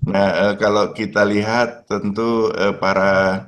Nah, kalau kita lihat tentu para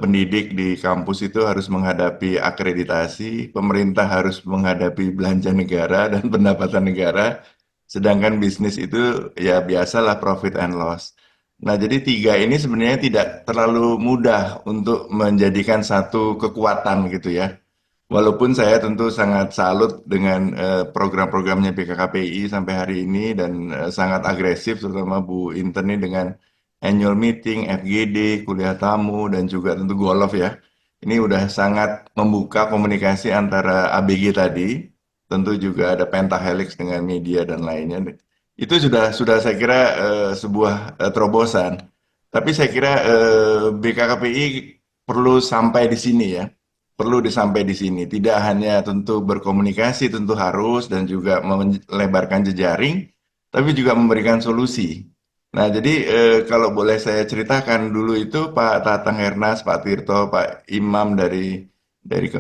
pendidik di kampus itu harus menghadapi akreditasi, pemerintah harus menghadapi belanja negara dan pendapatan negara, sedangkan bisnis itu ya biasalah profit and loss. Nah, jadi tiga ini sebenarnya tidak terlalu mudah untuk menjadikan satu kekuatan gitu ya. Walaupun saya tentu sangat salut dengan program-programnya BKKPI sampai hari ini dan sangat agresif terutama Bu Inten ini dengan annual meeting, FGD, kuliah tamu dan juga tentu Golof ya. Ini udah sangat membuka komunikasi antara ABG tadi, tentu juga ada pentahelix dengan media dan lainnya. Itu sudah saya kira sebuah terobosan. Tapi saya kira BKKPI perlu sampai di sini ya, perlu disampai di sini. Tidak hanya tentu berkomunikasi tentu harus dan juga melebarkan jejaring, tapi juga memberikan solusi. Nah, jadi kalau boleh saya ceritakan dulu itu Pak Tatang Hernas, Pak Tirto, Pak Imam dari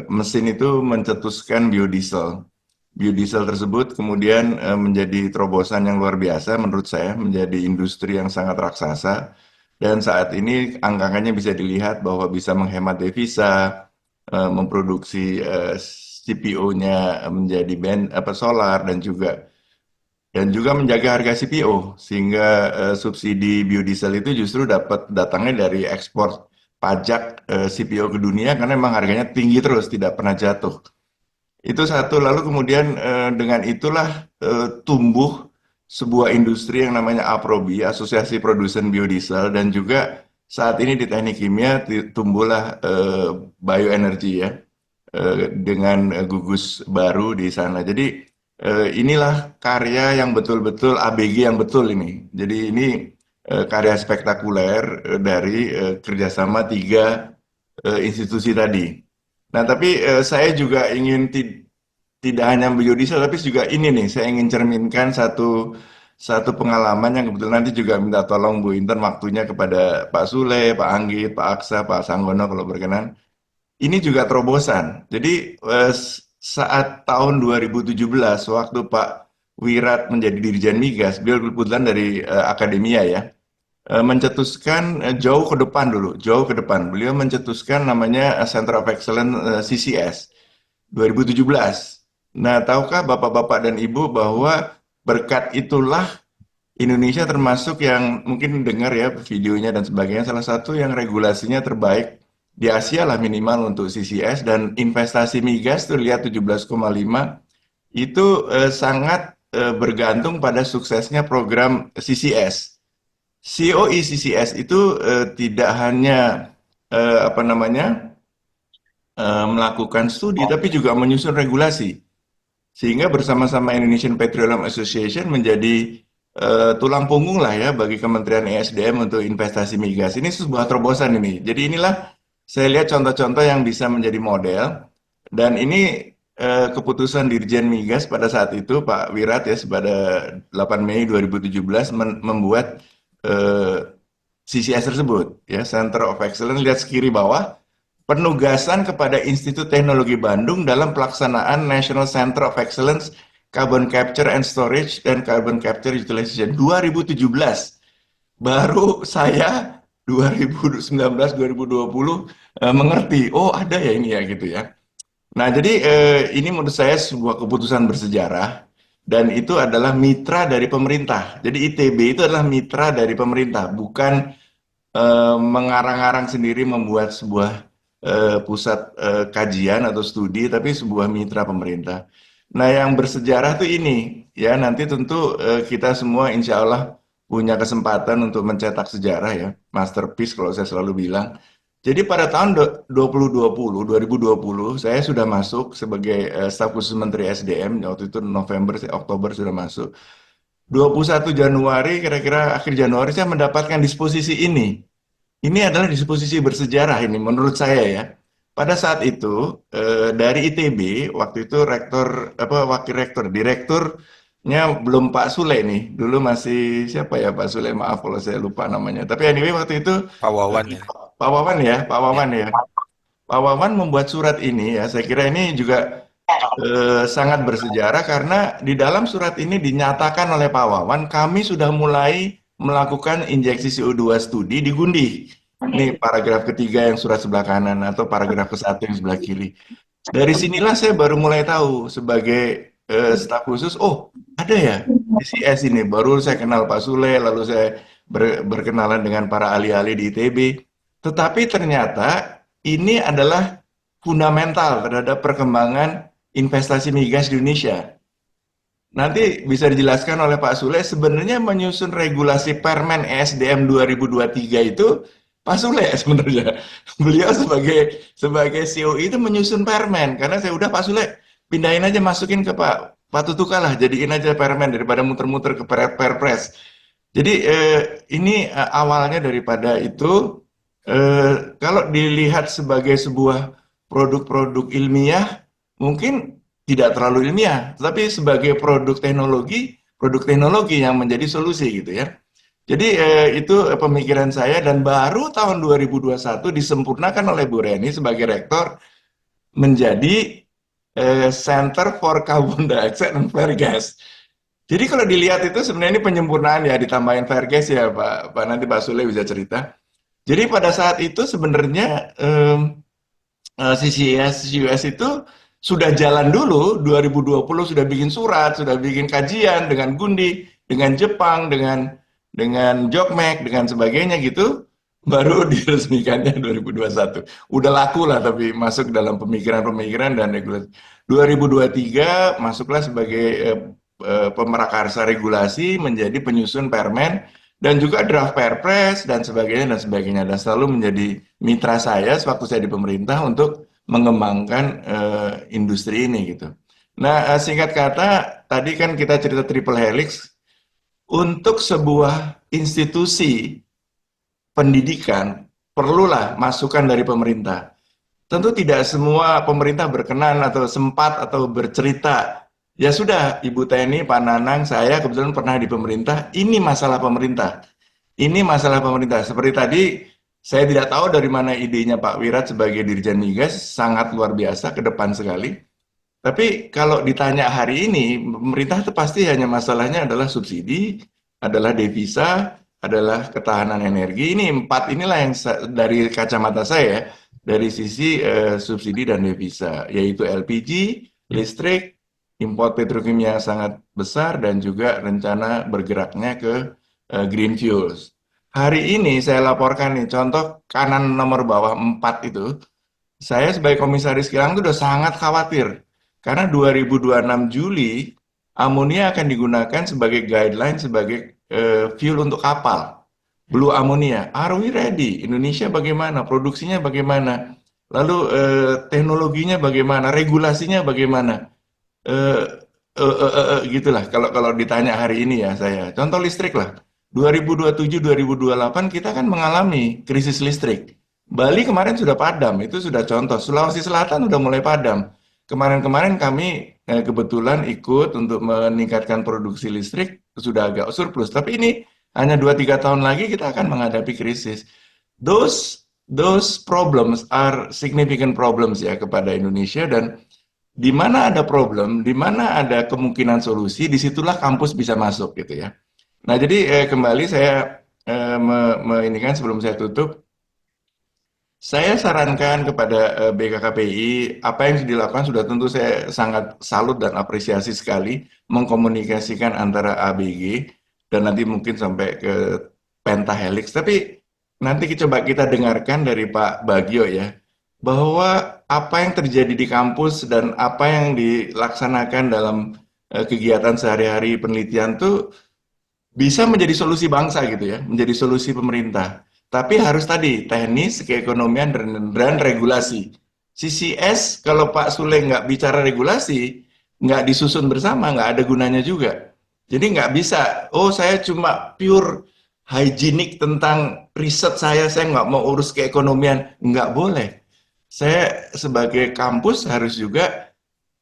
mesin itu mencetuskan biodiesel. Biodiesel tersebut kemudian menjadi terobosan yang luar biasa menurut saya, menjadi industri yang sangat raksasa. Dan saat ini angka-angkanya bisa dilihat bahwa bisa menghemat devisa, memproduksi CPO-nya menjadi apa solar dan juga menjaga harga CPO sehingga subsidi biodiesel itu justru dapat datangnya dari ekspor pajak CPO ke dunia karena memang harganya tinggi terus tidak pernah jatuh. Itu satu, lalu kemudian dengan itulah tumbuh sebuah industri yang namanya APROBI, Asosiasi Produsen Biodiesel, dan juga saat ini di Teknik Kimia tumbuhlah bioenergi ya, dengan gugus baru di sana. Jadi inilah karya yang betul-betul ABG yang betul ini. Jadi ini karya spektakuler dari kerjasama tiga institusi tadi. Nah, tapi saya juga ingin tidak hanya biodiesel, tapi juga ini nih, saya ingin cerminkan satu satu pengalaman yang kebetulan nanti juga minta tolong Bu Inten waktunya kepada Pak Sule, Pak Anggit, Pak Aksa, Pak Sanggono kalau berkenan. Ini juga terobosan. Jadi saat tahun 2017 waktu Pak Wirat menjadi Dirjen Migas, beliau kebetulan dari akademia ya, mencetuskan jauh ke depan dulu, jauh ke depan. Beliau mencetuskan namanya Center of Excellence CCS 2017. Nah, tahukah Bapak-bapak dan Ibu bahwa berkat itulah Indonesia termasuk yang mungkin dengar ya videonya dan sebagainya, salah satu yang regulasinya terbaik di Asia lah minimal untuk CCS, dan investasi migas tuh lihat 17,5 itu sangat bergantung pada suksesnya program CCS. COE CCS itu tidak hanya apa namanya melakukan studi tapi juga menyusun regulasi sehingga bersama-sama Indonesian Petroleum Association menjadi tulang punggung lah ya bagi Kementerian ESDM untuk investasi migas. Ini sebuah terobosan ini. Jadi inilah saya lihat contoh-contoh yang bisa menjadi model, dan ini keputusan Dirjen Migas pada saat itu Pak Wirat ya pada 8 Mei 2017 membuat CCS tersebut ya, Center of Excellence. Lihat kiri bawah, penugasan kepada Institut Teknologi Bandung dalam pelaksanaan National Center of Excellence Carbon Capture and Storage dan Carbon Capture Utilization 2017. Baru saya 2019-2020 mengerti, oh ada ya ini ya gitu ya. Nah, jadi ini menurut saya sebuah keputusan bersejarah dan itu adalah mitra dari pemerintah. Jadi ITB itu adalah mitra dari pemerintah, bukan mengarang-arang sendiri membuat sebuah pusat kajian atau studi, tapi sebuah mitra pemerintah. Nah, yang bersejarah tuh ini, ya nanti tentu kita semua insya Allah punya kesempatan untuk mencetak sejarah ya, masterpiece kalau saya selalu bilang. Jadi pada tahun 2020, saya sudah masuk sebagai staf khusus Menteri SDM, waktu itu November, Oktober sudah masuk. 21 Januari, kira-kira akhir Januari saya mendapatkan disposisi ini. Ini adalah disposisi bersejarah ini menurut saya ya. Pada saat itu dari ITB waktu itu rektor apa wakil rektor, direkturnya belum Pak Sule nih. Dulu masih siapa ya Pak Sule, maaf kalau saya lupa namanya. Tapi anyway waktu itu Pak eh, Wawan ya. Pak Wawan ya, Pak Ya. Wawan ya. Pak Wawan membuat surat ini ya. Saya kira ini juga sangat bersejarah karena di dalam surat ini dinyatakan oleh Pak Wawan kami sudah mulai melakukan injeksi CO2 studi di Gundi. Ini paragraf ketiga yang surat sebelah kanan atau paragraf ke satu yang sebelah kiri. Dari sinilah saya baru mulai tahu sebagai staf khusus, oh ada ya DCS ini. Baru saya kenal Pak Sule, lalu saya berkenalan dengan para ahli-ahli di ITB. Tetapi ternyata ini adalah fundamental terhadap perkembangan investasi migas di Indonesia. Nanti bisa dijelaskan oleh Pak Sule, sebenarnya menyusun regulasi Permen ESDM 2023 itu Pak Sule sebenarnya. Beliau sebagai COI itu menyusun permen, karena saya udah Pak Sule pindahin aja, masukin ke Pak Tutuka lah, jadiin aja permen daripada muter-muter ke Perpres. Jadi ini awalnya daripada itu, kalau dilihat sebagai sebuah produk-produk ilmiah, mungkin tidak terlalu ilmiah, tetapi sebagai produk teknologi yang menjadi solusi gitu ya. Jadi itu pemikiran saya, dan baru tahun 2021 disempurnakan oleh Bu Reni sebagai rektor menjadi Center for Carbon Dioxide and Flare Gas. Jadi kalau dilihat itu sebenarnya ini penyempurnaan ya, ditambahin flare gas ya Pak nanti Pak Sule bisa cerita. Jadi pada saat itu sebenarnya CCS itu sudah jalan dulu, 2020 sudah bikin surat, sudah bikin kajian dengan Gundi, dengan Jepang, dengan Jokmek, dengan sebagainya gitu, baru diresmikannya 2021. Udah laku lah, tapi masuk dalam pemikiran-pemikiran dan regulasi. 2023 masuklah sebagai pemerakarsa regulasi, menjadi penyusun permen, dan juga draft perpres dan sebagainya, dan selalu menjadi mitra saya sewaktu saya di pemerintah untuk mengembangkan industri ini gitu. Nah, singkat kata tadi kan kita cerita triple helix. Untuk sebuah institusi pendidikan perlulah masukan dari pemerintah. Tentu tidak semua pemerintah berkenan atau sempat atau bercerita. Ya sudah, Ibu Teni, Pak Nanang, saya kebetulan pernah di pemerintah, ini masalah pemerintah. Ini masalah pemerintah. Seperti tadi, saya tidak tahu dari mana idenya Pak Wirat sebagai Dirjen Migas, sangat luar biasa, ke depan sekali. Tapi kalau ditanya hari ini, pemerintah itu pasti hanya masalahnya adalah subsidi, adalah devisa, adalah ketahanan energi. Ini empat inilah yang dari kacamata saya, dari sisi subsidi dan devisa, yaitu LPG, listrik, import petrokimia yang sangat besar, dan juga rencana bergeraknya ke green fuels. Hari ini saya laporkan nih, contoh kanan nomor bawah 4 itu, saya sebagai komisaris kilang itu udah sangat khawatir. Karena 2026 Juli, amonia akan digunakan sebagai guideline, sebagai fuel untuk kapal. Blue ammonia, are we ready? Indonesia bagaimana? Produksinya bagaimana? Lalu teknologinya bagaimana? Regulasinya bagaimana? Eh, gitulah. Kalau ditanya hari ini ya saya. Contoh listrik lah. 2027-2028 kita kan mengalami krisis listrik. Bali kemarin sudah padam, itu sudah contoh. Sulawesi Selatan sudah mulai padam. Kemarin-kemarin kami kebetulan ikut untuk meningkatkan produksi listrik, sudah agak surplus. Tapi ini hanya 2-3 tahun lagi kita akan menghadapi krisis. Those problems are significant problems ya kepada Indonesia, dan di mana ada problem, di mana ada kemungkinan solusi, disitulah kampus bisa masuk gitu ya. Nah, jadi kembali saya ini kan sebelum saya tutup, saya sarankan kepada BKKPI, apa yang dilakukan sudah tentu saya sangat salut dan apresiasi sekali, mengkomunikasikan antara ABG dan nanti mungkin sampai ke pentahelix. Tapi nanti coba kita dengarkan dari Pak Bagio ya, bahwa apa yang terjadi di kampus dan apa yang dilaksanakan dalam kegiatan sehari-hari penelitian tuh bisa menjadi solusi bangsa gitu ya, menjadi solusi pemerintah. Tapi harus tadi teknis, keekonomian, dan regulasi. CCS kalau Pak Sule nggak bicara regulasi, nggak disusun bersama, nggak ada gunanya juga. Jadi nggak bisa, oh saya cuma pure hygienik tentang riset saya nggak mau urus keekonomian. Nggak boleh. Saya sebagai kampus harus juga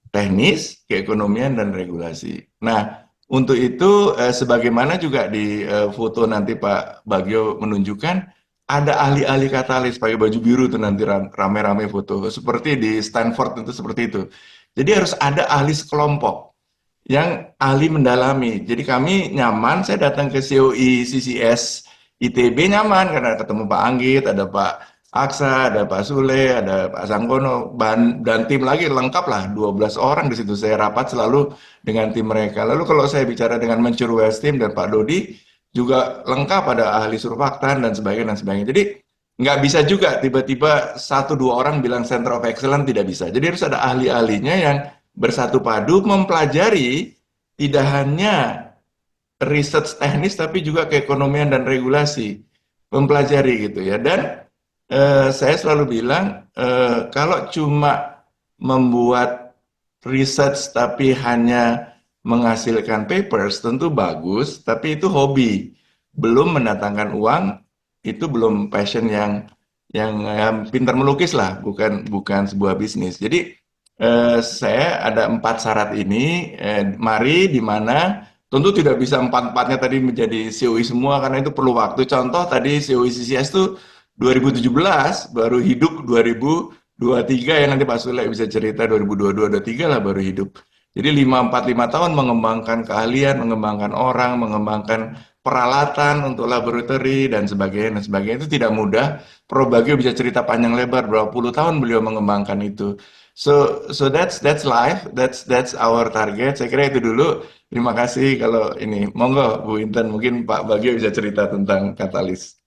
teknis, keekonomian, dan regulasi. Nah, untuk itu, sebagaimana juga di foto nanti Pak Bagio menunjukkan, ada ahli-ahli katalis pakai baju biru tuh nanti rame-rame foto. Seperti di Stanford itu seperti itu. Jadi harus ada ahli sekelompok yang ahli mendalami. Jadi kami nyaman, saya datang ke COI CCS ITB nyaman karena ketemu Pak Anggit, ada Pak Aksa, ada Pak Sule, ada Pak Sangkono, dan tim lagi lengkap lah, 12 orang di situ. Saya rapat selalu dengan tim mereka. Lalu kalau saya bicara dengan Mansur Westim dan Pak Dodi, juga lengkap, ada ahli surfaktan dan sebagainya dan sebagainya. Jadi nggak bisa juga tiba-tiba satu dua orang bilang Center of Excellence, tidak bisa. Jadi harus ada ahli-ahlinya yang bersatu padu mempelajari tidak hanya research teknis tapi juga keekonomian dan regulasi, mempelajari gitu ya. Dan saya selalu bilang kalau cuma membuat research tapi hanya menghasilkan papers tentu bagus, tapi itu hobi, belum mendatangkan uang, itu belum passion yang pintar melukis lah, bukan bukan sebuah bisnis. Jadi saya ada 4 syarat ini, mari di mana tentu tidak bisa empat-empatnya tadi menjadi COI semua karena itu perlu waktu. Contoh tadi COI CCS itu 2017 baru hidup 2023 ya, nanti Pak Sule bisa cerita 2022 2023 lah baru hidup. Jadi 5 tahun mengembangkan keahlian, mengembangkan orang, mengembangkan peralatan untuk laboratori dan sebagainya itu tidak mudah. Probagio bisa cerita panjang lebar berapa puluh tahun beliau mengembangkan itu. So that's life, that's our target. Saya kira itu dulu. Terima kasih kalau ini. Monggo Bu Intan, mungkin Pak Bagio bisa cerita tentang Katalis.